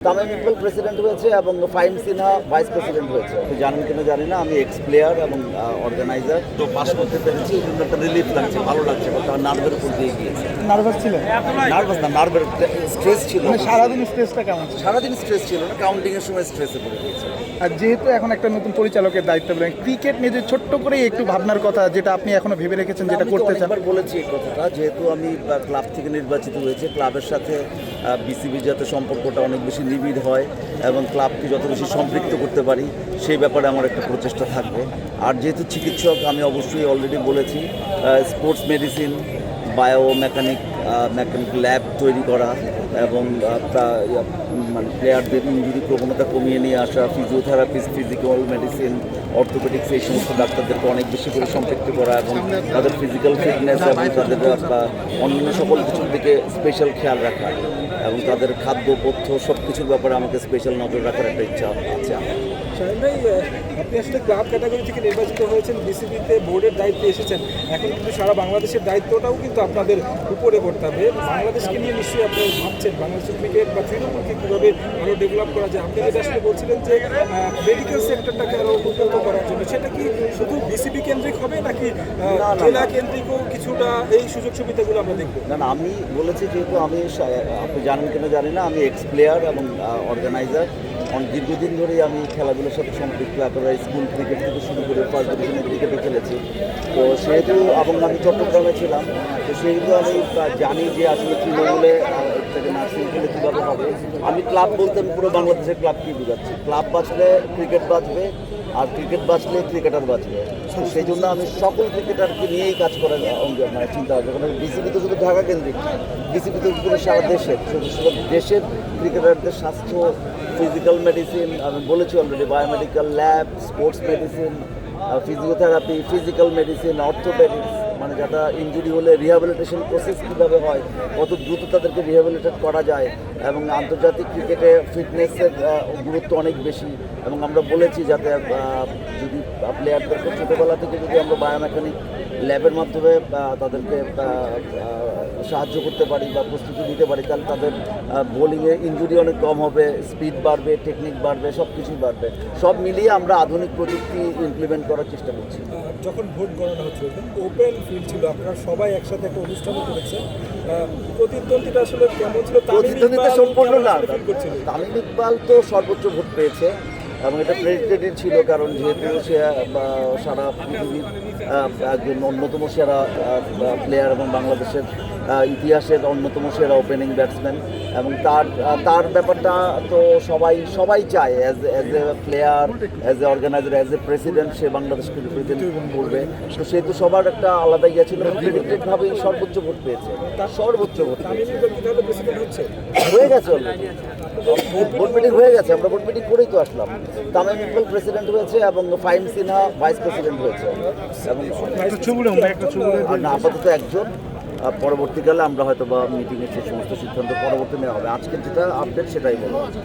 Tamim Iqbal president হয়েছে এবং Fahim Sinha vice president হয়েছে। জানেন কিনা জানি না, আমি এক্স প্লেয়ার এবং অর্গানাইজার, তো পাস করতে পেরেছি। এই জন্য একটা রিলিফ লাগছে, ভালো লাগছে। কারণ নার্ভের উপর দিয়ে গিয়েছে। নার্ভাস ছিলেন? নার্ভাস না, নার্ভের স্ট্রেস ছিল। মানে সারাদিন স্ট্রেসটা কেমন ছিল? সারাদিন স্ট্রেস ছিল না, কাউন্টিংয়ের সময় স্ট্রেসে পড়ে গিয়েছে। আর যেহেতু এখন একটা নতুন পরিচালকের দায়িত্ব পেলেন, ক্রিকেট নিয়ে যে ছোট্ট করে একটু ভাবনার কথা যেটা আপনি এখনো ভেবে রেখেছেন, যেটা করতে চান। একবার বলেছি এই কথাটা, যেহেতু আমি ক্লাব থেকে নির্বাচিত হয়েছে, ক্লাবের সাথে বিসিবি যাতে সম্পর্কটা অনেক বেশি নিবিড় হয় এবং ক্লাবকে যত বেশি সম্পৃক্ত করতে পারি, সেই ব্যাপারে আমার একটা প্রচেষ্টা থাকবে। আর যেহেতু চিকিৎসক, আমি অবশ্যই অলরেডি বলেছি স্পোর্টস মেডিসিন, বায়োমেকানিক ল্যাব তৈরি করা এবং মানে প্লেয়ারদের ইঞ্জুরি প্রবণতা কমিয়ে নিয়ে আসা, ফিজিওথেরাপিস্ট, ফিজিক্যাল মেডিসিন, অর্থোপেডিক্স, এই সমস্ত ডাক্তারদেরকে অনেক বেশি করে সম্পৃক্ত করা এবং তাদের ফিজিক্যাল ফিটনেস এবং তাদের অন্যান্য সকল কিছুর দিকে স্পেশাল খেয়াল রাখা এবং তাদের খাদ্য পথ্য সব কিছুর ব্যাপারে আমাকে স্পেশাল নজর রাখার একটা ইচ্ছা আছে আমার। শাহিন ভাই, আপনি আসলে ক্লাব ক্যাটাগরি থেকে নির্বাচিত হয়েছেন, বিসিবিতে বোর্ডের দায়িত্বে এসেছেন। এখন কিন্তু সারা বাংলাদেশের দায়িত্বটাও কিন্তু আপনাদের উপরে করতে হবে। বাংলাদেশকে নিয়ে নিশ্চয়ই আপনি ভাবছেন বাংলাদেশের ক্রিকেট বা তৃণমূলকে কীভাবে আরও ডেভেলপ করা যায়। আপনি যেটা আসলে বলছিলেন যে মেডিকেল সেক্টরটাকে আরও উন্নত করার জন্য, সেটা কি শুধু বিসিবি কেন্দ্রিক হবে নাকি জেলা কেন্দ্রিকও কিছুটা এই সুযোগ সুবিধাগুলো আমরা দেখব? না, আমি বলেছি, যেহেতু আপনি জানেন কিনা জানি না, আমি এক্স প্লেয়ার এবং অর্গানাইজার। দীর্ঘদিন ধরেই আমি খেলাধুলার সাথে সম্পৃক্ত, একেবারে স্কুল ক্রিকেট থেকে শুরু করে ফার্স্ট ডিভিশনের ক্রিকেটে খেলেছি। তো সেহেতু এবং আমি চট্টগ্রামে ছিলাম, তো সেহেতু আমি জানি যে আসলে তৃণমূলে থেকে নার্সিং খেলে কীভাবে হবে। আমি ক্লাব বলতে আমি পুরো বাংলাদেশের ক্লাবকেই বোঝাচ্ছি। ক্লাব বাঁচলে ক্রিকেট বাঁচবে, আর ক্রিকেট বাঁচলে ক্রিকেটার বাঁচবে। তো সেই জন্য আমি সকল ক্রিকেটারকে নিয়েই কাজ করার মানে চিন্তা ভাবনা। কারণ বিসিবি তো শুধু ঢাকা কেন্দ্রিক, বিসিবি তো পুরো সারা দেশের, শুধু দেশের ক্রিকেটারদের স্বাস্থ্য, ফিজিক্যাল মেডিসিন, আমি বলেছি already, biomedical lab, sports medicine, physiotherapy, physical medicine, orthopaedics, মানে যারা ইনজুরি হলে রিহ্যাবিলিটেশন প্রসেস কীভাবে হয়, কত দ্রুত তাদেরকে রিহ্যাবিলিটেট করা যায় এবং আন্তর্জাতিক ক্রিকেটে ফিটনেসের গুরুত্ব অনেক বেশি। এবং আমরা বলেছি যাতে যদি প্লেয়ারদেরকে ছোটোবেলা থেকে যদি আমরা বায়োমেকানিক ল্যাবের মাধ্যমে তাদেরকে সাহায্য করতে পারি বা প্রস্তুতি দিতে পারি, তাহলে তাদের বোলিংয়ে ইনজুরি অনেক কম হবে, স্পিড বাড়বে, টেকনিক বাড়বে, সব কিছুই বাড়বে। সব মিলিয়ে আমরা আধুনিক প্রযুক্তি ইমপ্লিমেন্ট করার চেষ্টা করছি। যখন ভোট গণনা হচ্ছিল ওপেন ফিল্ড ছিল, আপনারা সবাই একসাথে একটা অনুষ্ঠানও করেছেন, প্রতিদ্বন্দ্বিতা আসলে কেমন ছিল? প্রতিদ্বন্দ্বিতা সম্পূর্ণ না, তামিম ইকবাল তো সর্বোচ্চ ভোট পেয়েছে এবং এটা প্রেডিক্টেড ছিল, কারণ যেহেতু সে সারা পৃথিবীর একজন অন্যতম সেরা প্লেয়ার এবং বাংলাদেশের ইতিহাসের অন্যতম সেরা ওপেনিং ব্যাটসম্যান, এবং তার ব্যাপারটা তো সবাই চায় as a player, as a organiser, as a president সে বাংলাদেশকে রিপ্রেজেন্ট করবে। তো সেহেতু সবার একটা আলাদা ইয়ে ছিল, প্রেডিক্টেডভাবেই সর্বোচ্চ ভোট পেয়েছে, সর্বোচ্চ ভোট পেয়েছে। হয়ে গেছে অলরেডি, ভোট মিটিং হয়ে গেছে, আমরা ভোট মিটিং করেই তো আসলাম। তামিম ইকবাল প্রেসিডেন্ট হয়েছে এবং ফাহিম সিনহা ভাইস প্রেসিডেন্ট হয়েছে এবং আপাতত একজন। পরবর্তীকালে আমরা হয়তো বা মিটিংয়ে সেই সমস্ত সিদ্ধান্ত পরবর্তী নেওয়া হবে। আজকে যেটা আপডেট সেটাই বলবো।